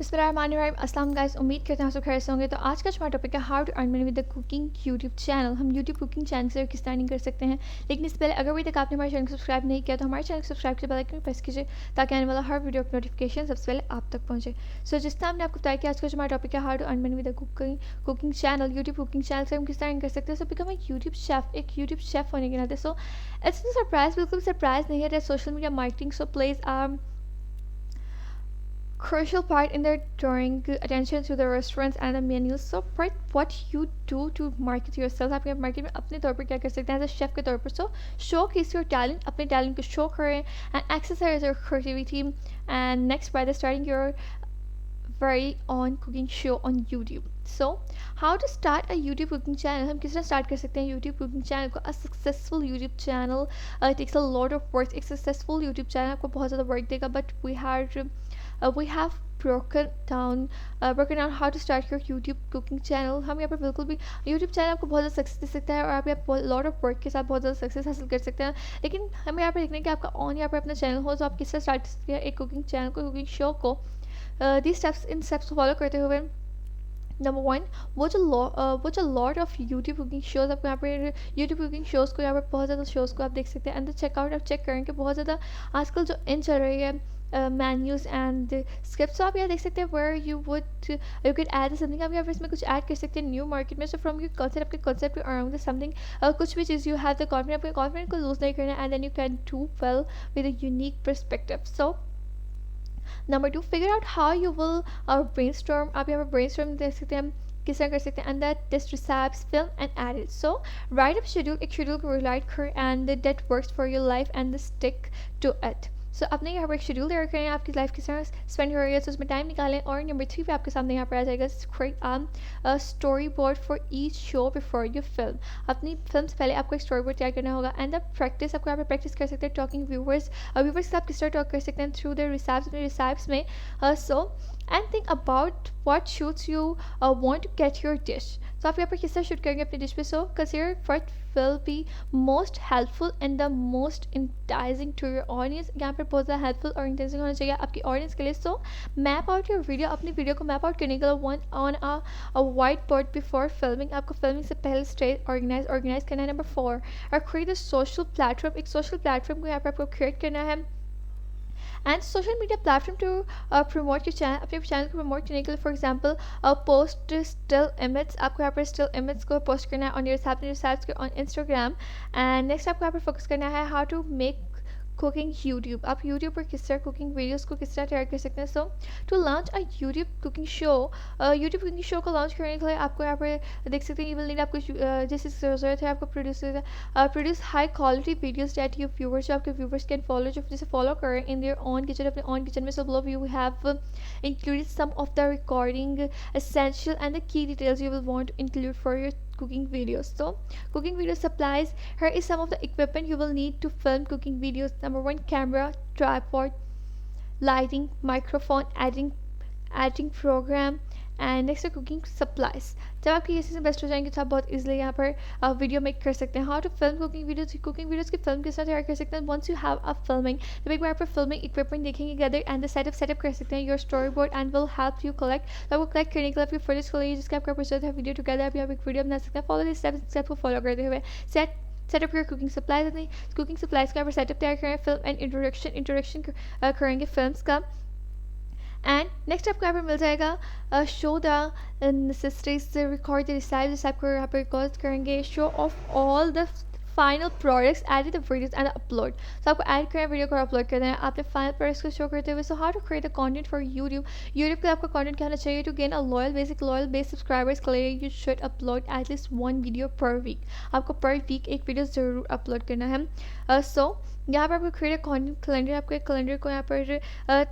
बिस्मिल्लाहिर्रहमानिर्रहीम। अस्सलाम गाइस, उम्मीद करते हैं आप सब खैर से होंगे। तो आज का हमारा टॉपिक है how to earn money with the cooking YouTube channel. हम यूट्यूब कुकिंग चैनल से किस अर्निंग कर सकते हैं, लेकिन इससे पहले अगर अभी तक आपने हमारे चैनल को सब्सक्राइब नहीं किया तो हमारे चैनल को सब्सक्राइब के बेल आइकन प्रेस कीजिए ताकि आने वाला हर वीडियो की नोटिफिकेशन सबसे पहले आप तक पहुंचे। सो जिस तरह हमने आपको बताया कि आज का हमारा टॉपिक है how to earn money with the cooking channel. YouTube cooking channel से हम किस तरह अर्न कर सकते हैं। सो बिकम एक यूट्यूब शेफ होने के नाते सो इट्स नो सरप्राइज, बिल्कुल सरप्राइज नहीं है। Social media marketing so plays crucial part in their drawing attention to the restaurants and the menus. So what you do to market yourself, आप market में अपने तौर पर क्या कर सकते हैं एज अ शेफ के तौर पर। सो शो केस योर टैलेंट, अपने टैलेंट को शो करें and exercise your creativity and next by the starting your very own cooking show on YouTube. So how to start a YouTube cooking channel, हम किस तरह start कर सकते हैं YouTube cooking channel को। A successful YouTube channel takes a lot of work. एक successful YouTube channel आपको बहुत ज़्यादा work देगा, but we have broken down how to start your YouTube cooking channel. हम यहाँ पर बिल्कुल भी YouTube channel आपको बहुत ज़्यादा सक्सेस दे सकता है और आप यहाँ lot of work के साथ बहुत ज़्यादा सक्सेस हासिल कर सकते हैं। लेकिन हमें यहाँ पर देखना है कि आपका ऑन यहाँ पर अपना चैनल हो, तो आप किस तरह स्टार्ट कर सकते हैं एक कुकिंग चैनल को, कुकिंग शो को। these steps को फॉलो करते हुए नंबर वन, वो जो lot of YouTube cooking shows आपको यहाँ पर यूट्यूब कुकिंग शोज़ को यहाँ पर बहुत ज़्यादा शोज़ को आप देख सकते हैं। एंड चेकआउट आप चेक करेंगे बहुत ज़्यादा आजकल जो इन चल रही है मेन्यूज़ एंड स्क्रिप्ट। तो आप यहाँ देख सकते हैं where you can add something, आप यहाँ पर इसमें कुछ ऐड कर सकते हैं न्यू मार्केट में। सो फ्रॉम योर कॉन्सेप्ट, आपके कॉन्सेप्ट अराउंड समथिंग कुछ भी चीज़ यू हैव द कॉन्फिडेंस, आपके कॉन्फिडेंस को लूज नहीं करना and then you can do well with a unique perspective. So number two, figure out how you will brainstorm. आप यहाँ पर ब्रेनस्टॉर्म देख सकते हैं किस तरह कर सकते हैं। And that test recipes film and add it. So write up schedule, एक शेड्यूल को रिलाइट कर and that works for your life and stick to it. So अपने यहाँ पर एक शेड्यूल तैयार करें, आपकी लाइफ किस तरह स्पेंड हो रही है, तो उसमें टाइम निकालें। और नंबर थ्री पे आपके सामने यहाँ पर आ जाएगा story board for each show before you film. अपनी फिल्म से पहले आपको एक स्टोरी बोर्ड तैयार करना होगा। एंड द प्रैक्टिस, आपको यहाँ पर प्रैक्टिस कर सकते हैं टॉकिंग व्यूवर्स के साथ आप किस तरह टॉक कर सकते हैं थ्रू द रिसाइप्स में। So and think about what shoots you want to get your dish. तो आप यहाँ पर किस तरह शूट करेंगे अपनी डिश पे। So consider what will be most helpful and the most enticing to your audience. यहाँ पर बहुत ज़्यादा हेल्पफुल और इंटेंसिंग होना चाहिए आपकी ऑडियंस के लिए। So map out your video, अपनी वीडियो को मैप आउट करने के लिए on a white board before filming, आपको फिल्मिंग से पहले स्टेज ऑर्गेनाइज करना है। नंबर फोर, और क्रिएट अ सोशल प्लेटफॉर्म, एक सोशल प्लेटफॉर्म को यहाँ पर आपको क्रिएट करना है। And social media platform to promote your channel, अपने चैनल को प्रमोट करने के लिए। For example post still image, आपको यहाँ पर स्टिल इमेज को पोस्ट करना है on your recipes on Instagram. And next आपको यहाँ पर फोकस करना है how to make cooking YouTube, आप यूट्यूब पर किस तरह कुकिंग वीडियोस को किस तरह तैयार कर सकते हैं। So to launch a YouTube cooking show, YouTube cooking show को लॉन्च करने के लिए आपको यहाँ पर देख सकते हैं यू विल नीड, आपको जैसे ज़रूरत है आपको produce high quality videos that your viewers, जो आपके व्यूवर्स कैन फॉलो, जो जैसे फॉलो करें इन देयर ऑन किचन, अपने ऑन किचन में। सब लोग you have included some of the recording essential and the key details you will want to include for your cooking videos. So cooking video supplies, here is some of the equipment you will need to film cooking videos. Number one, camera, tripod, lighting, microphone, editing program, and next cooking supplies. जब आपकी ये चीज़ें best हो जाएंगी तो आप बहुत easily यहाँ पर वीडियो मेक कर सकते हैं। How to film cooking videos की फिल्म किस तरह तैयार कर सकते हैं। Once you have a filming, जब एक बार पर फिल्मिंग इक्विपमेंट देखेंगे गैदर एंड द सेटअप कर सकते हैं your story board and will help you collect. तो आपको कलेक्ट करने के लिए आपकी फुटेज को लिए जिसका आपका प्रोसेस है वीडियो टुगेदर, आप यहाँ पर एक वीडियो बना सकते हैं। फॉलो दिस स्टेप को फॉलो करते हुए सेटअप योर कुकिंग सप्लाइज, अपनी कुकिंग सप्लाइज का यहाँ पर सेटअप तैयार करें। फिल्म एंड इंट्रोडक्शन करेंगे फिल्म का। एंड नेक्स्ट आपको यहाँ पर मिल जाएगा show the necessities, record the recipes, आपको यहाँ पर रिकॉर्ड करेंगे। Show off all the final products, edit the videos and upload. तो आपको ऐड करें वीडियो को अपलोड करना है आपने फाइनल प्रोडक्ट्स को शो करते हुए। So how to create the content for YouTube के आपका कंटेंट क्या होना चाहिए। To gain a loyal base subscribers के लिए you should upload at least one video per week, आपको पर वीक एक वीडियो ज़रूर अपलोड करना है। सो यहाँ पर आपको क्रिएट अ कंटेंट कैलेंडर, आपको एक कैलेंडर को यहाँ पर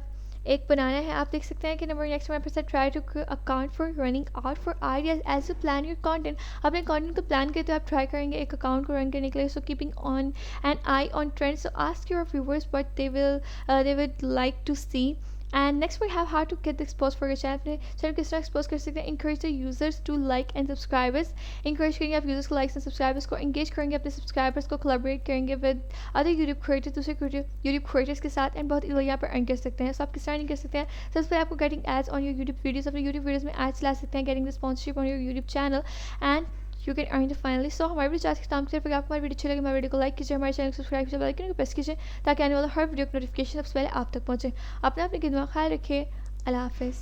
एक बनाना है। आप देख सकते हैं कि नंबर नेक्स्ट हमारे पास try to account for running out for ideas as you plan your content. अपने कंटेंट को प्लान करते हुए आप ट्राई करेंगे एक अकाउंट को रन करने के लिए। So keeping on an eye on trend, so ask your viewers but they will like to see and next we have how to get expose for your channel. अपने channel किस तरह expose कर सकते हैं. Encourage the users to like and subscribers. Encourage करेंगे आप users को, likes and subscribers को. इंगेज करेंगे अपने सब्सक्राइबर्स को. कोलैबोरेट करेंगे विद अदर यूट्यूब क्रिएटर्स, दूसरे यूट्यूब क्रिएटर्स के साथ. एंड बहुत यहाँ पर अर्न कर सकते हैं. सो आप किस तरह नहीं कर सकते हैं. सबसे पहले आपको getting ads on your YouTube videos. अपने यूट्यूब वीडियोस में एड्स ला सकते हैं. Getting the sponsorship on your YouTube channel and you can earn the finally. So हमारे वीडियो आज के काम करते हैं. आपको हमारी वीडियो अच्छी लगे हमारे वीडियो को लाइक कीजिए, हमारे चैनल को सब्सक्राइब कीजिए, बेल आइकन को प्रेस कीजिए ताकि आने वाला हर वीडियो की नोटिफिकेशन सबसे पहले आप तक पहुंचे. अपना अपने ख्याल रखिए. अल्लाह हाफिज़.